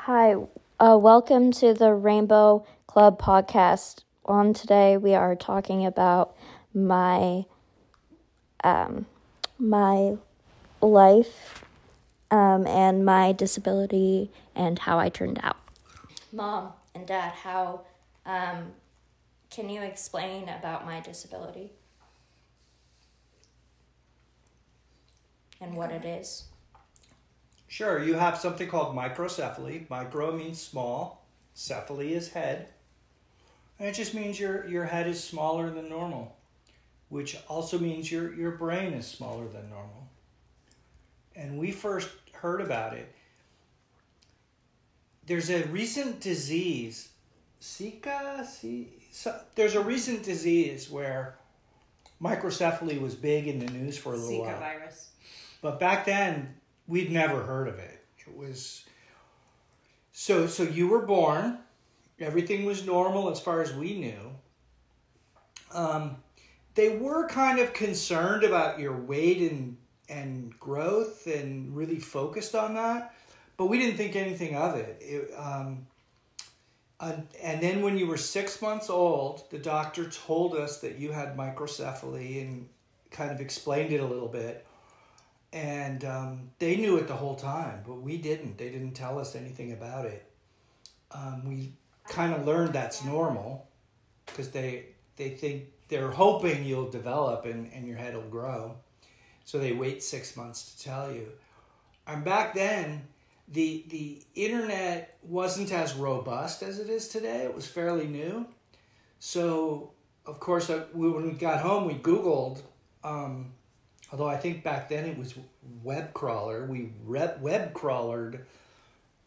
Hi, welcome to the Rainbow Club podcast. On today, we are talking about my life and my disability and how I turned out. Mom and Dad, how can you explain about my disability and what it is? Sure, you have something called microcephaly. Micro means small, cephaly is head. And it just means your head is smaller than normal, which also means your brain is smaller than normal. And we first heard about it. There's a recent disease, there's a recent disease where microcephaly was big in the news for a little while. Zika virus. But back then, we'd never heard of it. It was so you were born. Everything was normal as far as we knew. They were kind of concerned about your weight and growth and really focused on that, but we didn't think anything of it. And then when you were 6 months old, the doctor told us that you had microcephaly and kind of explained it a little bit. And they knew it the whole time, but we didn't. They didn't tell us anything about it. We kind of learned that's normal because they think they're hoping you'll develop and your head will grow. So they wait 6 months to tell you. And back then, the internet wasn't as robust as it is today. It was fairly new. So, of course, when we got home, we Googled... although I think back then it was web crawler. We web crawlered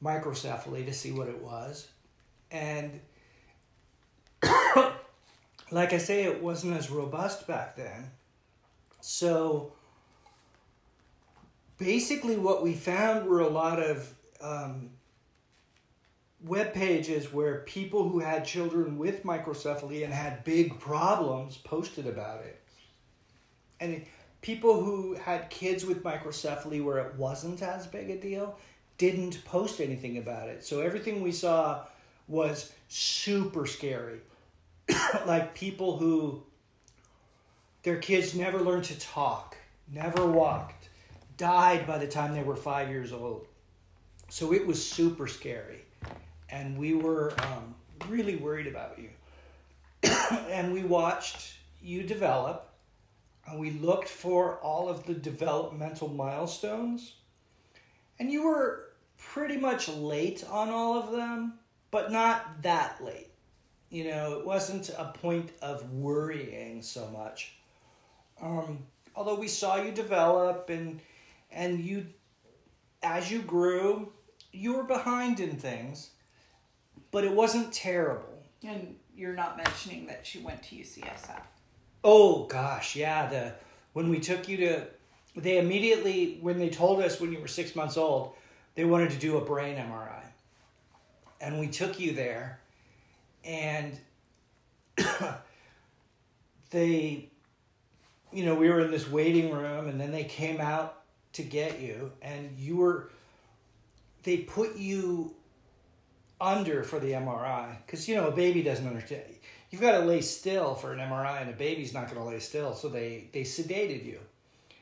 microcephaly to see what it was. And like I say, it wasn't as robust back then. So basically what we found were a lot of web pages where people who had children with microcephaly and had big problems posted about it. And people who had kids with microcephaly where it wasn't as big a deal didn't post anything about it. So everything we saw was super scary. Like people who, their kids never learned to talk, never walked, died by the time they were 5 years old. So it was super scary. And we were really worried about you. And we watched you develop. And we looked for all of the developmental milestones. And you were pretty much late on all of them, but not that late. You know, it wasn't a point of worrying so much. Although we saw you develop and you, as you grew, you were behind in things, but it wasn't terrible. And you're not mentioning that she went to UCSF. Oh, gosh, yeah. When we took you to... They immediately, when they told us when you were 6 months old, they wanted to do a brain MRI. And we took you there, and we were in this waiting room, and then they came out to get you, and they put you under for the MRI, because, a baby doesn't understand. You've got to lay still for an MRI, and a baby's not going to lay still. So they sedated you.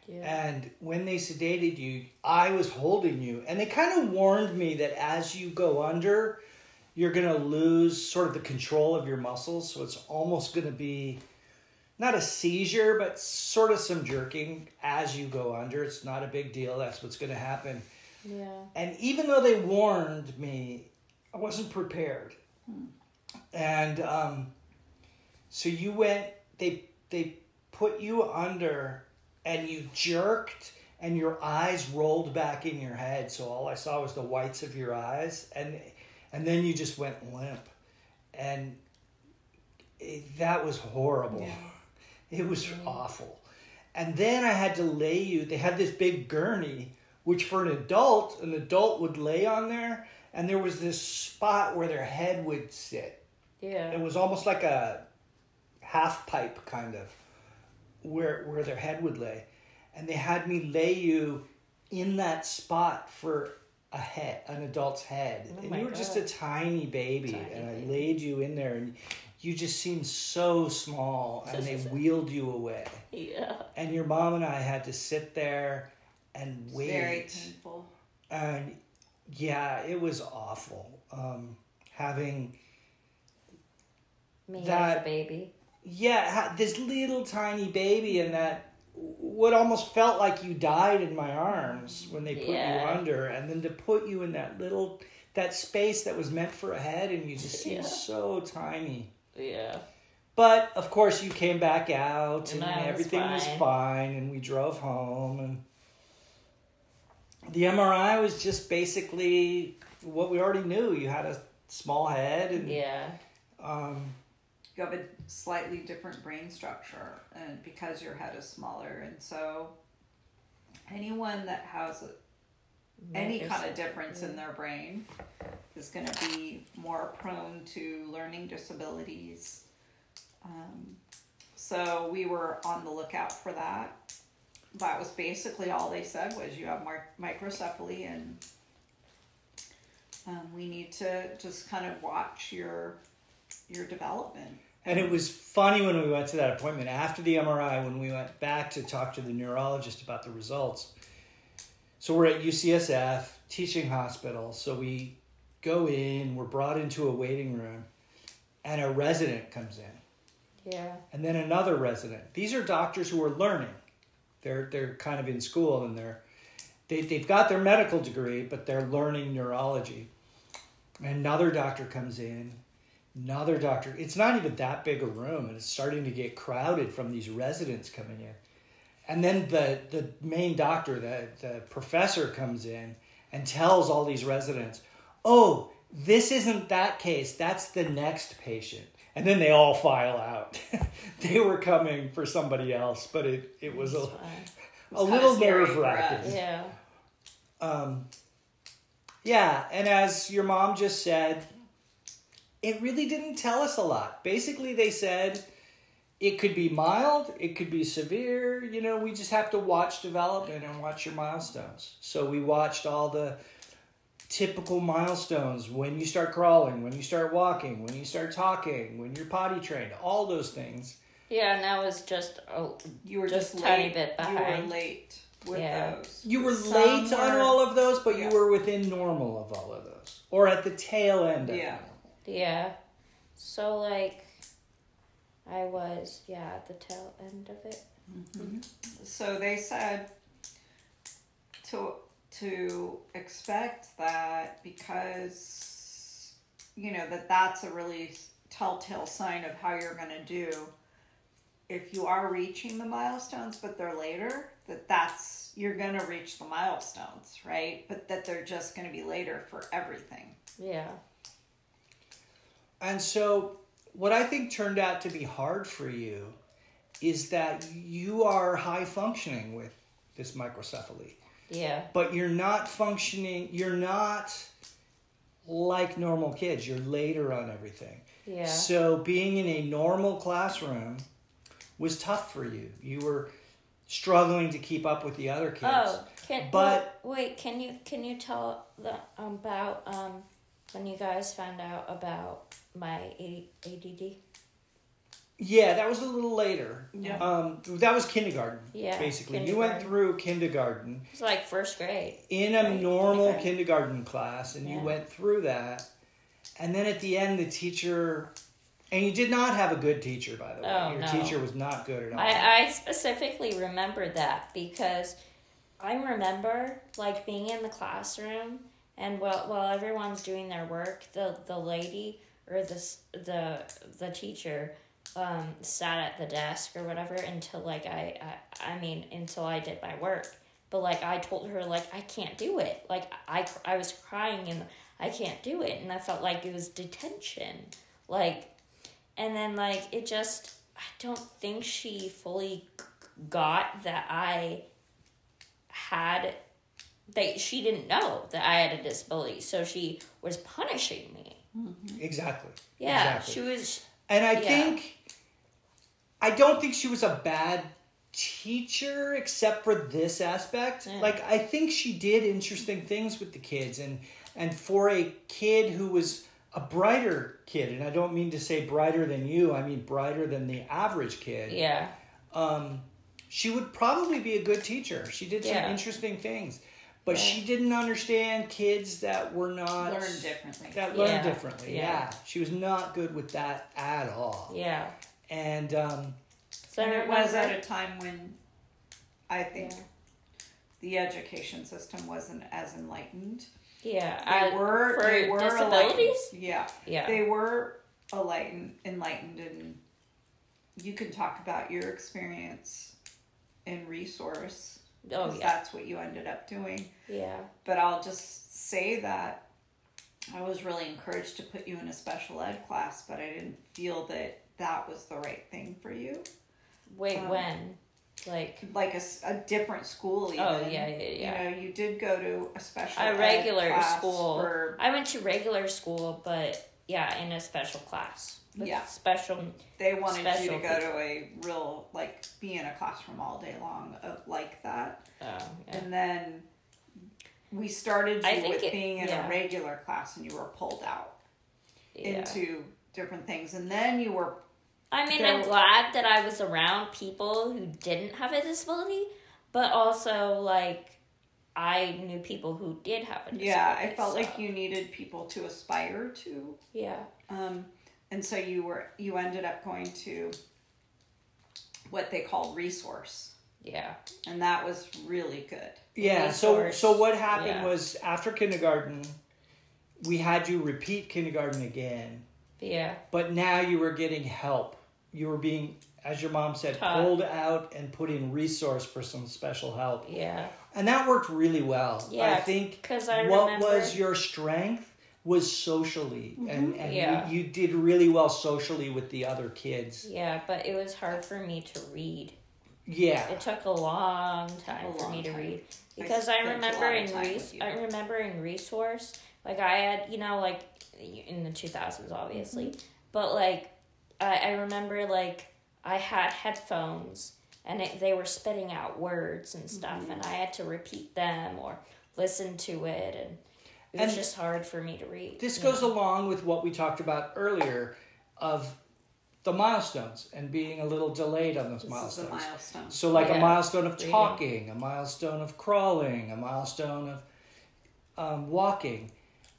Yeah. And when they sedated you, I was holding you. And they kind of warned me that as you go under, you're going to lose sort of the control of your muscles. So it's almost going to be not a seizure, but sort of some jerking as you go under. It's not a big deal. That's what's going to happen. Yeah. And even though they warned me, I wasn't prepared. And... So you went, they put you under and you jerked and your eyes rolled back in your head. So all I saw was the whites of your eyes and then you just went limp. And that was horrible. Yeah. It was awful. And then I had to lay you, they had this big gurney, which for an adult would lay on there. And there was this spot where their head would sit. Yeah. It was almost like a half pipe kind of where their head would lay, and they had me lay you in that spot for a an adult's head. Oh and my you were just a God. tiny baby. Tiny And I baby. laid you in there and you just seemed so small. And they wheeled you away. Yeah. And your mom and I had to sit there and It's wait. very painful. And yeah, it was awful. Having Me that as a baby. this little tiny baby and that what almost felt like you died in my arms when they put you under, and then to put you in that space that was meant for a head, and you just seemed so tiny. Yeah. But of course you came back out and I was everything was fine. fine, and we drove home, and the MRI was just basically what we already knew. You had a small head and You have a slightly different brain structure, and because your head is smaller, and so anyone that has any kind of difference in their brain is going to be more prone to learning disabilities. So we were on the lookout for that. That was basically all they said was you have microcephaly, and we need to just kind of watch your development. And it was funny when we went to that appointment after the MRI, when we went back to talk to the neurologist about the results. So we're at UCSF, teaching hospital. So we go in, we're brought into a waiting room, and a resident comes in. Yeah. And then another resident. These are doctors who are learning. They're kind of in school, and they've got their medical degree, but they're learning neurology. And another doctor comes in. Another doctor. It's not even that big a room, and it's starting to get crowded from these residents coming in. And then the main doctor, the professor, comes in and tells all these residents, "Oh, this isn't that case. That's the next patient." And then they all file out. They were coming for somebody else, but it was a little nerve-wracking. Yeah. Yeah, and as your mom just said, it really didn't tell us a lot. Basically, they said it could be mild, it could be severe. You know, we just have to watch development and watch your milestones. So we watched all the typical milestones: when you start crawling, when you start walking, when you start talking, when you're potty trained, all those things. Yeah, and I was just You were just just tiny late. bit You behind. were late with Yeah. those. You were Some late on were- all of those, but Yeah. you were within normal of all of those. Or at the tail end of Yeah. it. Yeah. So like I was at the tail end of it. So they said to expect that, because that's a really telltale sign of how you're going to do if you are reaching the milestones, but they're later, you're going to reach the milestones, right? But that they're just going to be later for everything. Yeah. And so what I think turned out to be hard for you is that you are high functioning with this microcephaly. Yeah. But you're not like normal kids. You're later on everything. Yeah. So being in a normal classroom was tough for you. You were struggling to keep up with the other kids. Oh, but wait, can you tell about when you guys found out about my ADD? yeah, that was a little later. Yeah. That was kindergarten. Yeah, basically. You went through kindergarten It's like first grade. in a Right, normal kindergarten. kindergarten class, and you went through that. And then at the end, the teacher, and you did not have a good teacher, by the way. Oh, Your no. teacher was not good at all. I specifically remember that because I remember like being in the classroom, and while everyone's doing their work, the lady or the teacher sat at the desk or whatever until like until I did my work. But like I told her like I can't do it. Like I was crying and I can't do it, and I felt like it was detention. Like, and then like it just, I don't think she fully got that she didn't know that I had a disability, so she was punishing me. Exactly. Yeah, Exactly. she was. And I don't think she was a bad teacher except for this aspect. Yeah. Like, I think she did interesting things with the kids, and And for a kid who was a brighter kid, and I don't mean to say brighter than you, I mean brighter than the average kid. Yeah. She would probably be a good teacher. She did some interesting things. But she didn't understand kids that were not... Learn differently. That learned differently, yeah. She was not good with that at all. Yeah. And... so it was at a time when I think the education system wasn't as enlightened. Yeah. They were disabilities? Yeah. They were enlightened, and you can talk about your experience in resource. Because that's what you ended up doing. Yeah. But I'll just say that I was really encouraged to put you in a special ed class, but I didn't feel that was the right thing for you. Wait, when? Like a different school even. Oh, yeah. You did go to a special ed regular school. I went to regular school, but in a special class. Special. They wanted you to go to a real, be in a classroom all day long like that. Oh, yeah. And then we started you with being in a regular class, and you were pulled out into different things. And then you were... I'm glad that I was around people who didn't have a disability, but also, I knew people who did have a disability. Yeah, I felt like you needed people to aspire to. Yeah. And so you ended up going to what they called resource. Yeah. And that was really good. Yeah, so what happened was after kindergarten, we had you repeat kindergarten again. Yeah. But now you were getting help. You were being, as your mom said, pulled out and put in resource for some special help. Yeah. And that worked really well. Yeah, I think what was your strength was socially. And you did really well socially with the other kids. Yeah, but it was hard for me to read. Yeah. It took a long time for me to read. Because I remember in resource, I had, in the 2000s, obviously. Mm-hmm. But, I remember, I had headphones, and they were spitting out words and stuff, and I had to repeat them or listen to it, and it was just hard for me to read. This goes along with what we talked about earlier of the milestones and being a little delayed on those milestones. This is a milestone. So, a milestone of talking, a milestone of crawling, a milestone of walking.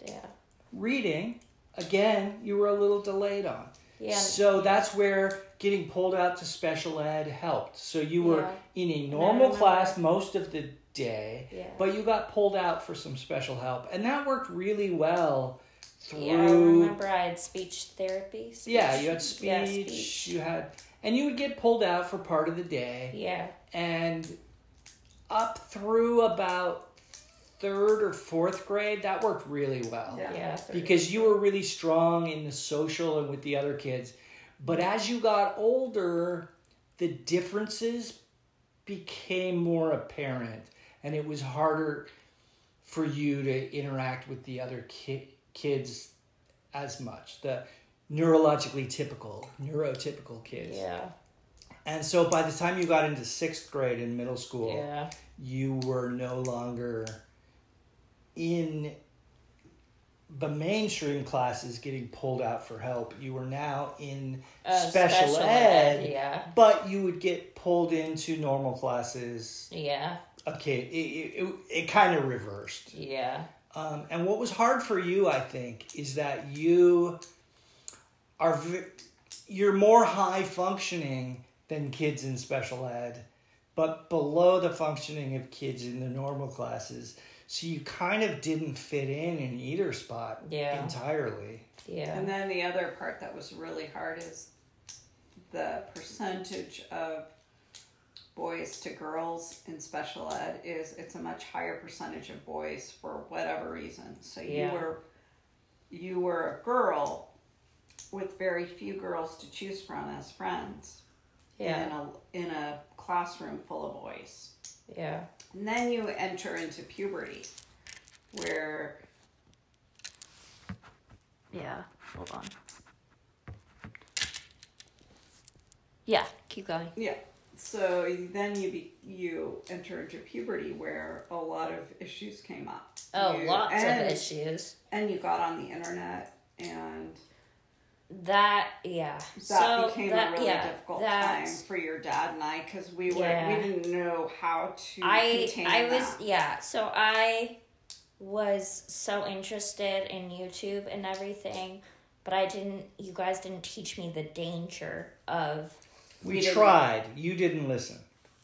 Yeah. Reading, again, you were a little delayed on. Yeah. So that's where getting pulled out to special ed helped. So you were in a normal class most of the day, but you got pulled out for some special help. And that worked really well through... Yeah, I remember I had speech therapy. You had speech. You had... And you would get pulled out for part of the day. Yeah. And up through about... 3rd or 4th grade, that worked really well. Yeah. Because you were really strong in the social and with the other kids. But as you got older, the differences became more apparent. And it was harder for you to interact with the other kids as much. The neurotypical kids. Yeah. And so by the time you got into 6th grade in middle school, you were no longer... in the mainstream classes getting pulled out for help. You were now in special ed, but you would get pulled into normal classes. Yeah. Okay, it kind of reversed. Yeah. And what was hard for you, I think, is that you're more high functioning than kids in special ed, but below the functioning of kids in the normal classes. So you kind of didn't fit in either spot entirely. Yeah. And then the other part that was really hard is the percentage of boys to girls in special ed it's a much higher percentage of boys for whatever reason. So you were a girl with very few girls to choose from as friends. Yeah. In a classroom full of boys. Yeah. And then you enter into puberty, where... Yeah, hold on. Yeah, keep going. Yeah. So then you enter into puberty where a lot of issues came up. Lots of issues. And you got on the internet, and that became a really difficult time for your dad and I, because we didn't know how to contain that. So I was so interested in YouTube and everything, but you guys didn't teach me the danger of... We tried. You didn't listen.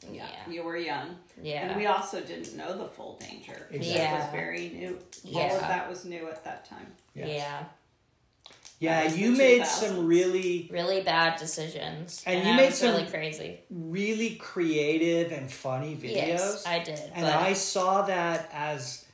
Yeah, you were young. Yeah. And we also didn't know the full danger. Exactly. It was very new. All of that was new at that time. Yes. Yeah, you made some really... really bad decisions. And you made some really crazy. really creative and funny videos. Yes, I did. And I saw that as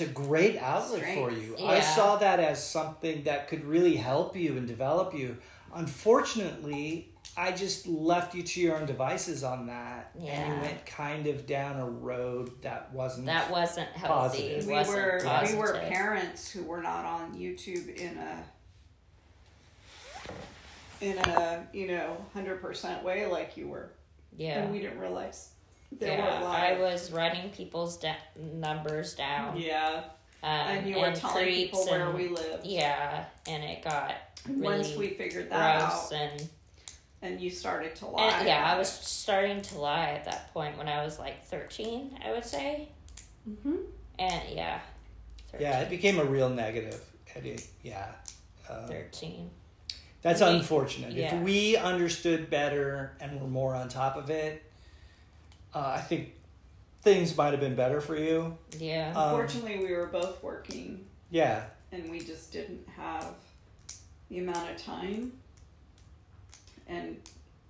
a great outlet for you. Yeah. I saw that as something that could really help you and develop you. Unfortunately, I just left you to your own devices on that. Yeah. And you went kind of down a road that wasn't healthy. Positive. We were parents who were not on YouTube in a 100% way like you were. Yeah. And we didn't realize there were live. I was writing people's numbers down. Yeah. And you were telling people where we lived. Yeah, and it got really once we figured that gross out. And you started to lie. And, I was starting to lie at that point when I was like 13, I would say. Mm-hmm. And 13. Yeah, it became a real negative. 13. That's unfortunate. Yeah. If we understood better and were more on top of it, I think things might have been better for you. Yeah. Unfortunately, we were both working. Yeah. And we just didn't have the amount of time. And,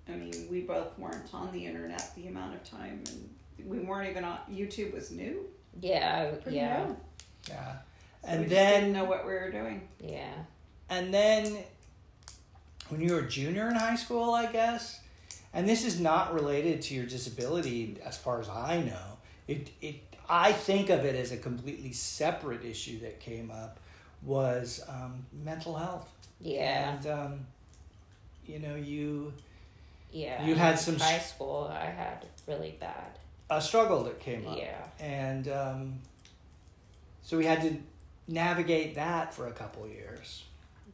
I mean, we both weren't on the internet the amount of time. And we weren't even on... YouTube was new. Yeah. Pretty new. Yeah. So And we then... just didn't know what we were doing. Yeah. And then... when you were a junior in high school, I guess, and this is not related to your disability as far as I know, I think of it as a completely separate issue that came up, was mental health. Yeah. And, you in had some... high school, I had really bad... a struggle that came up. Yeah. And so we had to navigate that for a couple years.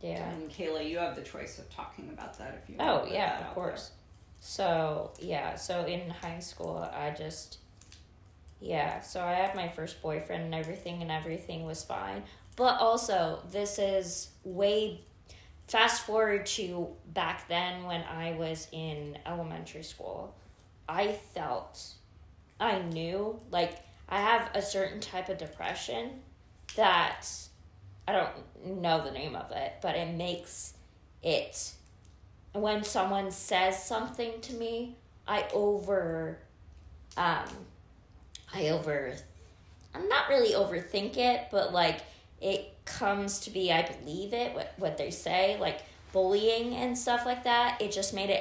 Yeah. And Kayla, you have the choice of talking about that if you want. Oh, yeah, of course. There. So in high school, so I had my first boyfriend and everything was fine. But also, this is fast forward to back then when I was in elementary school. I knew, I have a certain type of depression that... I don't know the name of it, but it makes it... when someone says something to me, I'm not really overthink it, but, it comes to be, I believe it, what they say, bullying and stuff like that. It just make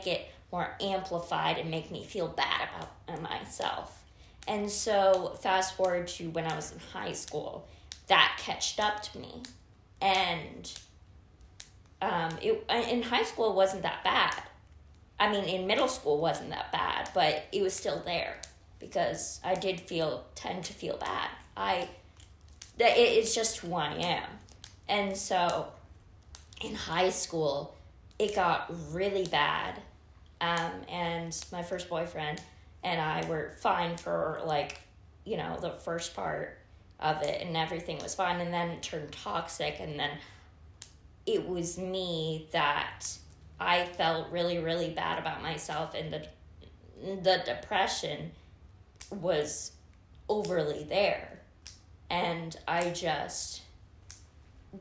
it more amplified and make me feel bad about myself. And so, fast forward to when I was in high school... that catched up to me, and in high school it wasn't that bad. I mean, in middle school it wasn't that bad, but it was still there because I did tend to feel bad. It's just who I am, and so in high school it got really bad, and my first boyfriend and I were fine for the first part of it, and everything was fine, and then it turned toxic, and then it was me that I felt really, really bad about myself, and the depression was overly there, and I just,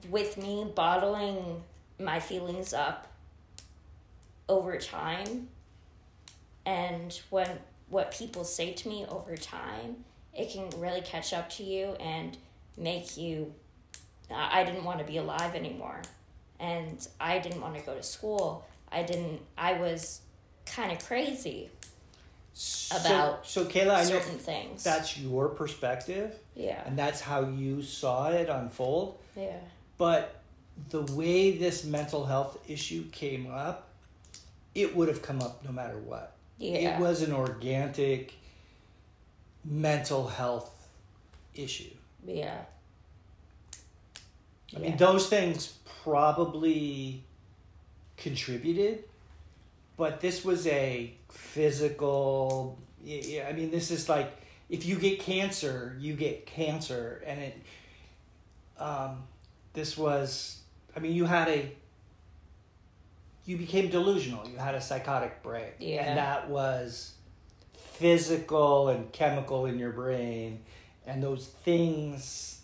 with me bottling my feelings up over time, and what people say to me over time, it can really catch up to you and make you... I didn't want to be alive anymore. And I didn't want to go to school. I was kind of crazy about so Kayla, I know things. That's your perspective. Yeah. And that's how you saw it unfold. Yeah. But the way this mental health issue came up, it would have come up no matter what. Yeah. It was an organic mental health issue. Yeah. I mean, those things probably contributed, but this was a physical. I mean, this is like if you get cancer, you get cancer, and it. This was. I mean, you became delusional. You had a psychotic break, and that was physical and chemical in your brain, and those things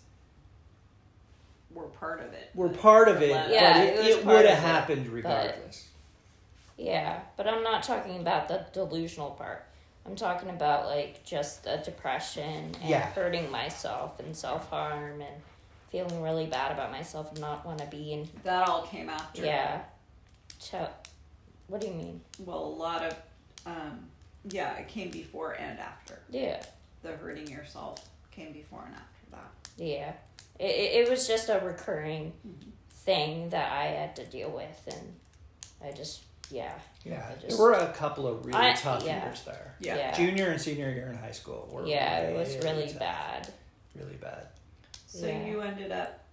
were part of it. But it would have happened regardless. But I'm not talking about the delusional part. I'm talking about like just the depression and hurting myself and self-harm and feeling really bad about myself and not want to be in. That all came after. Yeah. What do you mean? Well, a lot of, it came before and after. Yeah. The hurting yourself came before and after that. Yeah. It was just a recurring thing that I had to deal with, and I just, there were a couple of really tough years there. Yeah. Junior and senior year in high school were it was really bad. Really bad. So you ended up,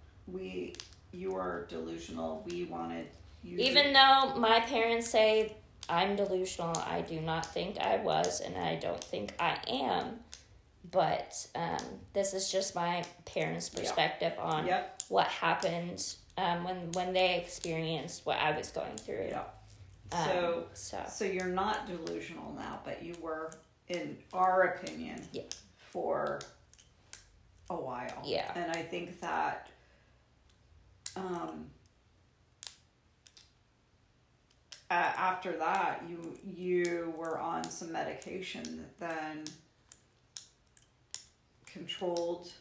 you were delusional. We wanted you. Even though my parents say I'm delusional, I do not think I was, and I don't think I am. But this is just my parents' perspective on what happened when they experienced what I was going through. Yeah. So you're not delusional now, but you were, in our opinion, for a while. Yeah. And I think that after that, you were on some medication that then controlled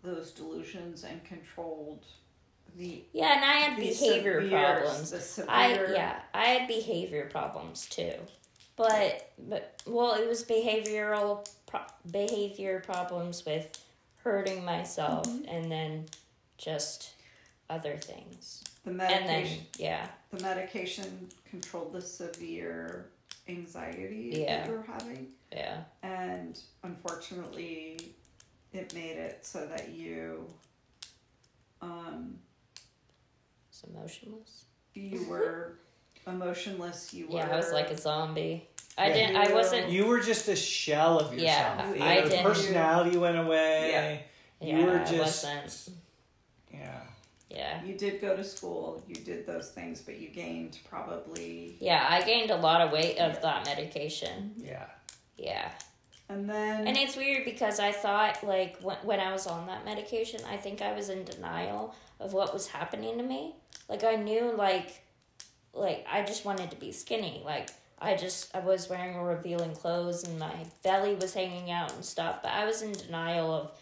those delusions and controlled the and I had behavior problems. I had behavior problems too, but it was behavior problems with hurting myself and then just other things. The medication, the medication controlled the severe anxiety that you were having. Yeah. And unfortunately, it made it so that you was emotionless. You were emotionless. You were. Yeah, I was like a zombie. I wasn't. You were just a shell of yourself. Yeah, I didn't. Personality went away. Yeah. You were just. I wasn't. Yeah. Yeah. You did go to school. You did those things, but you gained probably. Yeah, I gained a lot of weight of that medication. Yeah. Yeah. And then. And it's weird because I thought, like, when I was on that medication, I think I was in denial of what was happening to me. Like, I knew, like I just wanted to be skinny. Like, I was wearing revealing clothes and my belly was hanging out and stuff. But I was in denial of,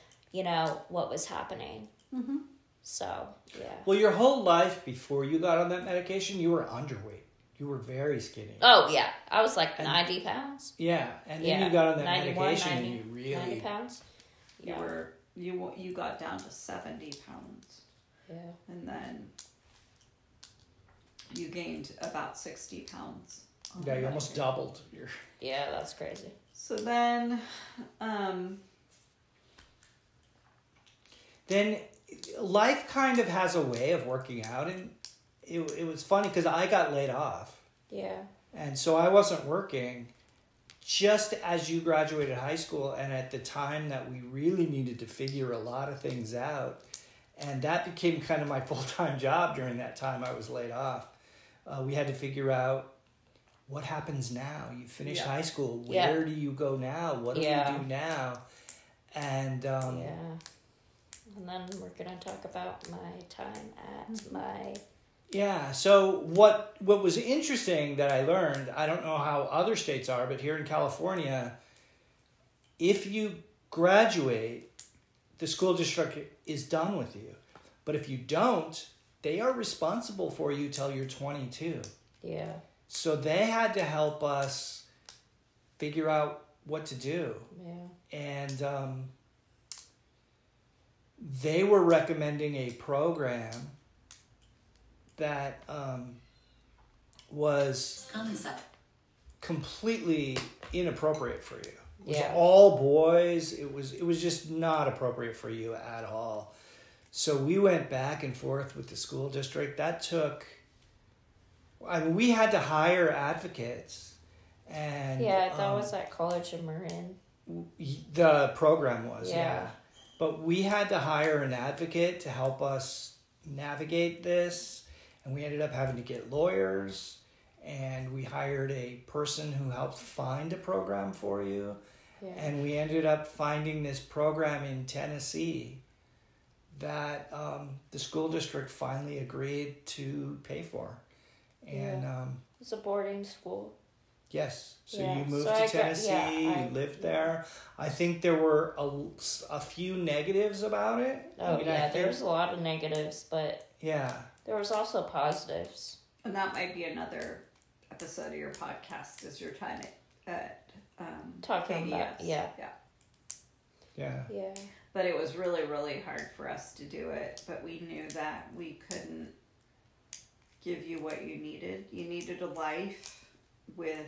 what was happening. Mm-hmm. So, yeah. Well, your whole life before you got on that medication, you were underweight. You were very skinny. Oh, yeah. I was like 90 pounds. Yeah. And then you got on that 91, medication 90, and you really... 90 pounds. Yeah. You got down to 70 pounds. Yeah. And then you gained about 60 pounds. Yeah, you almost doubled your... Yeah, that's crazy. So then... Then life kind of has a way of working out, and it was funny because I got laid off. Yeah. And so I wasn't working just as you graduated high school, and at the time that we really needed to figure a lot of things out. And that became kind of my full-time job during that time I was laid off. We had to figure out what happens now. You finish high school. Where do you go now? What do we do now? And and then we're going to talk about my time at my... Yeah, so what was interesting that I learned, I don't know how other states are, but here in California, if you graduate, the school district is done with you. But if you don't, they are responsible for you till you're 22. Yeah. So they had to help us figure out what to do. Yeah. And they were recommending a program that was completely inappropriate for you. It was Yeah. all boys. It was just not appropriate for you at all. So we went back and forth with the school district. That took, I mean, we had to hire advocates. And Yeah, that was at College of Marin. the program was, Yeah. yeah. But we had to hire an advocate to help us navigate this. And we ended up having to get lawyers. And we hired a person who helped find a program for you. Yeah. And we ended up finding this program in Tennessee that the school district finally agreed to pay for. And It's a boarding school. yes, so Yeah. you moved So to Tennessee, I you lived there. I think there were a few negatives about it. Oh, I mean, yeah, there's a lot of negatives, but yeah. there was also positives. And that might be another episode of your podcast is your time at Talking KDS. about, yeah. Yeah. Yeah. But it was really, really hard for us to do it. But we knew that we couldn't give you what you needed. You needed a life with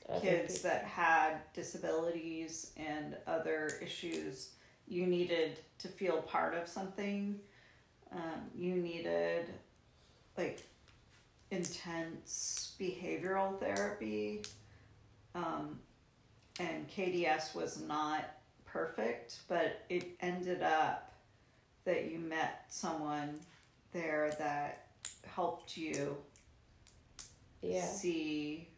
Other kids people. that had disabilities and other issues. You needed to feel part of something. You needed like intense behavioral therapy. And KDS was not perfect, but it ended up that you met someone there that helped you Yeah. see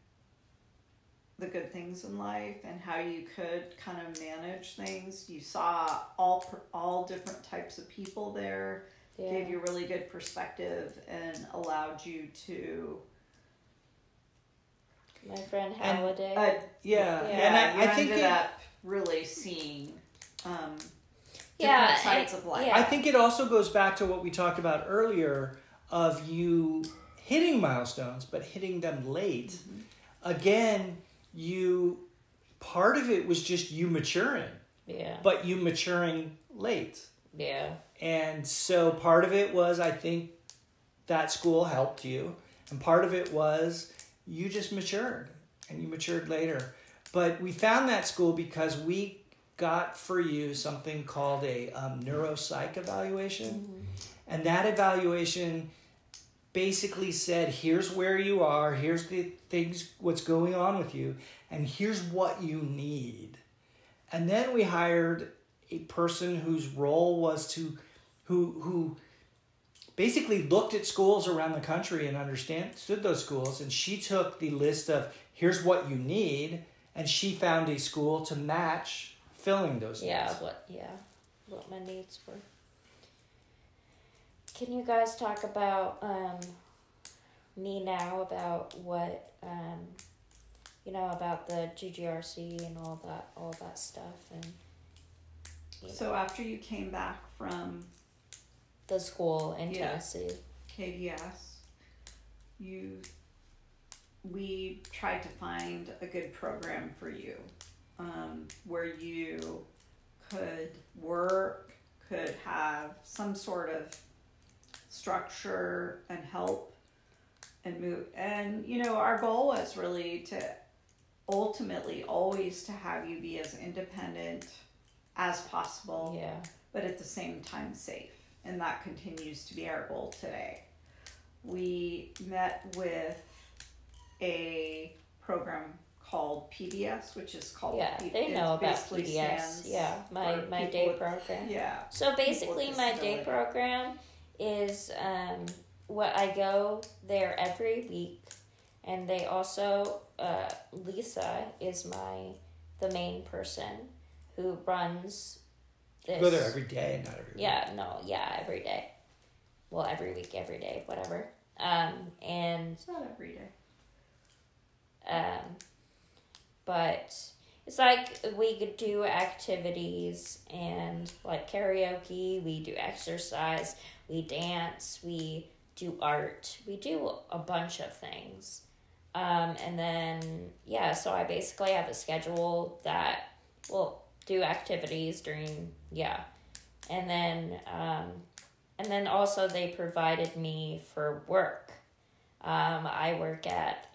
the good things in life and how you could kind of manage things. You saw all different types of people there, Yeah. gave you really good perspective and allowed you to My friend And, Halliday. Yeah. and And I think ended up really seeing Yeah, different sides of life. yeah. I think it also goes back to what we talked about earlier of you hitting milestones, but hitting them late. Mm-hmm. Again, part of it was just you maturing, Yeah. but you maturing late. Yeah. And so part of it was, I think, that school helped you. And part of it was you just matured, and you matured later. But we found that school because we got for you something called a neuropsych evaluation. Mm-hmm. And that evaluation basically said, here's where you are, here's the things, what's going on with you, and here's what you need. And then we hired a person whose role was who basically looked at schools around the country and understood those schools, and she took the list of here's what you need, and she found a school to match filling those Yeah. needs. What my needs were. Can you guys talk about me now, about what about the GGRC and all that stuff, and So after you came back from the school in Yeah. Tennessee. KDS, we tried to find a good program for you, where you could work, could have some sort of structure and help and move. And, our goal was really to ultimately always to have you be as independent as possible, Yeah. but at the same time safe. And that continues to be our goal today. We met with a program called PBS, which is called Yeah, they it know about basically PDS. stands Yeah, my for my people day with- program. Yeah. So basically, with my day disability. program is what I go there every week, and they also Lisa is the main person who runs this. You go there every day, not every week. Every day. Well, every week, every day, whatever. And It's not every day. but it's like we could do activities and like karaoke, we do exercise, we dance, we do art, we do a bunch of things. And then, so I basically have a schedule that will do activities during, and then also they provided me for work. I work at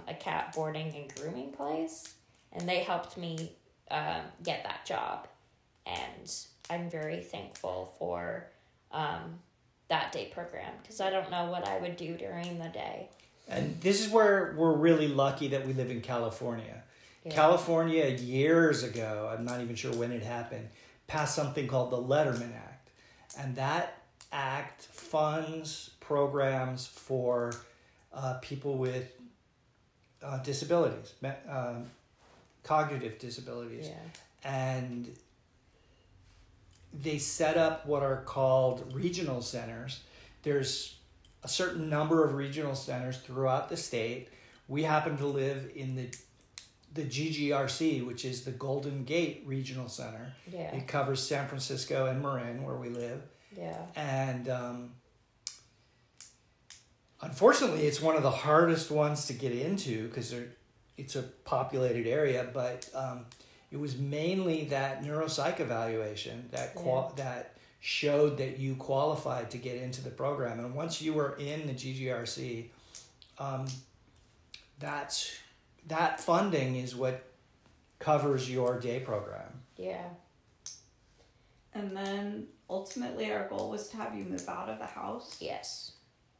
a cat boarding and grooming place, and they helped me get that job. And I'm very thankful for that day program, because I don't know what I would do during the day. And this is where we're really lucky that we live in California. Yeah. California, years ago, I'm not even sure when it happened, passed something called the Letterman Act. And that act funds programs for people with disabilities, cognitive disabilities. Yeah. And they set up what are called regional centers. There's a certain number of regional centers throughout the state. We happen to live in the GGRC, which is the Golden Gate Regional Center. Yeah. It covers San Francisco and Marin, where we live. Yeah. And unfortunately, it's one of the hardest ones to get into because it's a populated area, but it was mainly that neuropsych evaluation that showed that you qualified to get into the program. And once you were in the GGRC, that funding is what covers your day program. Yeah. And then ultimately our goal was to have you move out of the house. Yes.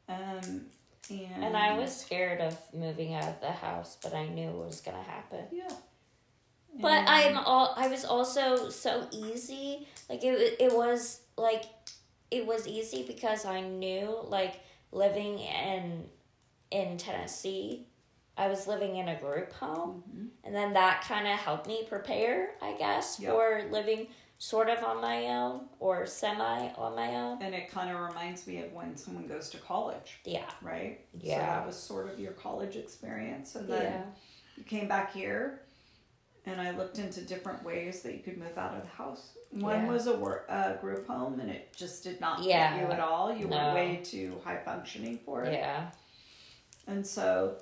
And I was scared of moving out of the house, but I knew it was going to happen. Yeah. But I was also so easy. Like it was easy because I knew, like, living in Tennessee, I was living in a group home, and then that kind of helped me prepare, I guess, for living sort of on my own or semi on my own. And it kind of reminds me of when someone goes to college. Yeah. Right? Yeah. So that was sort of your college experience. And then you came back here, and I looked into different ways that you could move out of the house. One was a group home, and it just did not fit you at all. You were way too high functioning for it. Yeah. And so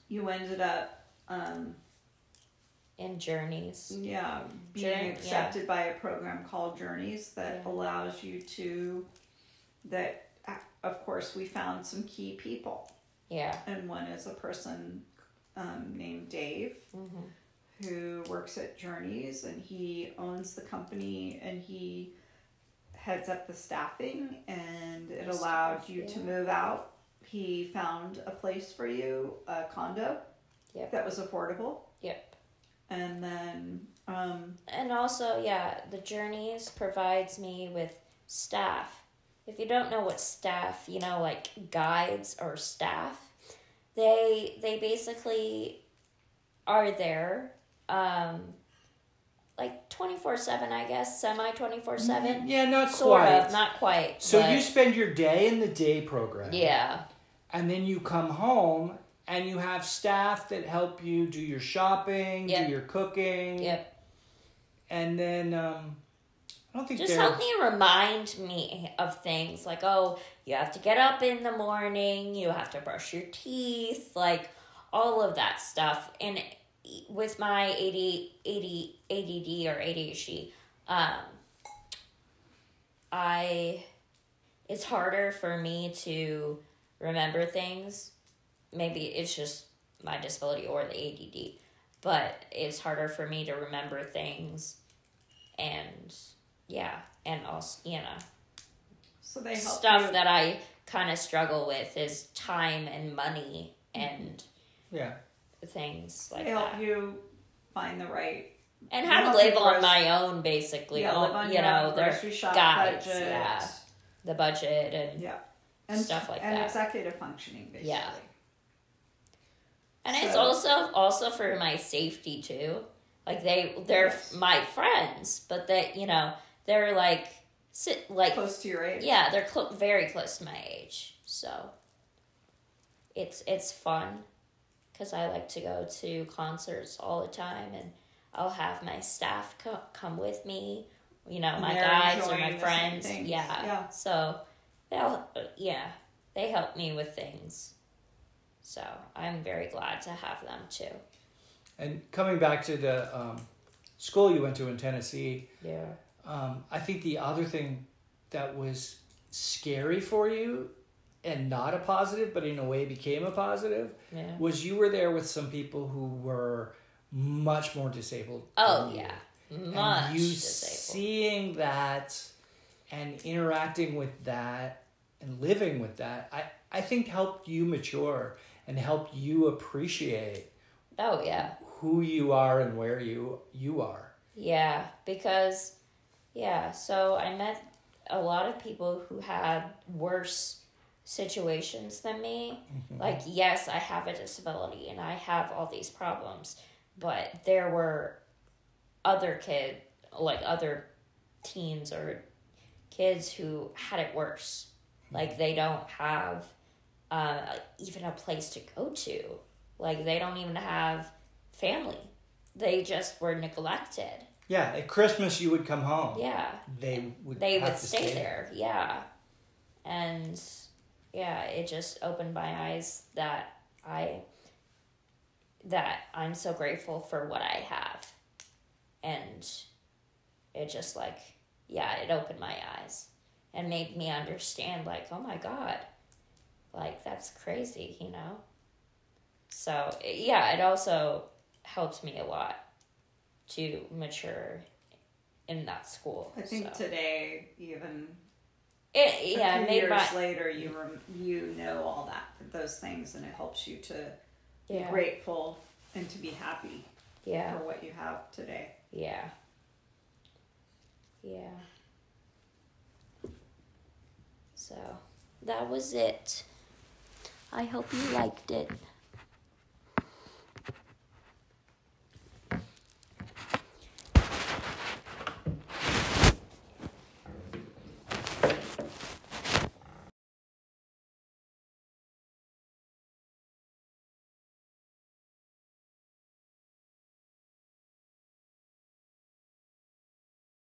you ended up in Journeys. Yeah, being accepted by a program called Journeys that allows you to, of course, we found some key people. Yeah. And one is a person named Dave, who works at Journeys, and he owns the company, and he heads up the staffing, and it allowed you to move out. He found a place for you, a condo that was affordable. Yep. And then and also, the Journeys provides me with staff. If you don't know what staff, like guides or staff, they basically are there like 24/7, I guess, semi 24/7. Yeah, not sort quite. of, not quite. So you spend your day in the day program. Yeah. And then you come home and you have staff that help you do your shopping, do your cooking. Yep. And then I don't think just help me remind me of things like, oh, you have to get up in the morning, you have to brush your teeth, like all of that stuff. And with my ADD or ADHD, it's harder for me to remember things. Maybe it's just my disability or the ADD, but it's harder for me to remember things, and also, so they help stuff that I kind of struggle with is time and money and things like that. They help you find the right and how to live on my own, basically. Live on your own grocery shop guides, budget. The budget and stuff like that. And executive functioning, basically. Yeah. And it's also for my safety too. Like they're my friends, but they're like close to your age. Yeah, they're very close to my age. So it's fun because I like to go to concerts all the time, and I'll have my staff come with me. My guides or my friends. Yeah. So they help me with things. So I'm very glad to have them too. And coming back to the school you went to in Tennessee, I think the other thing that was scary for you and not a positive, but in a way became a positive, was you were there with some people who were much more disabled. Oh, than you. yeah. And you disabled. seeing that and interacting with that and living with that, I think helped you mature and helped you appreciate Oh, yeah. who you are and where you are. Yeah, because, so I met a lot of people who had worse situations than me. Mm-hmm. Like, yes, I have a disability and I have all these problems, but there were other other teens or kids who had it worse. Like, they don't have even a place to go to. Like, they don't even have family. They just were neglected. Yeah, at Christmas you would come home. Yeah. They would stay there. Yeah. And yeah, it just opened my eyes that I'm so grateful for what I have. And it just it opened my eyes and made me understand, like, oh my God, like, that's crazy, you know? So, yeah, it also helped me a lot to mature in that school. I think today, even a few years later, you know all those things, and it helps you to be grateful and to be happy for what you have today. Yeah. So that was it. I hope you liked it.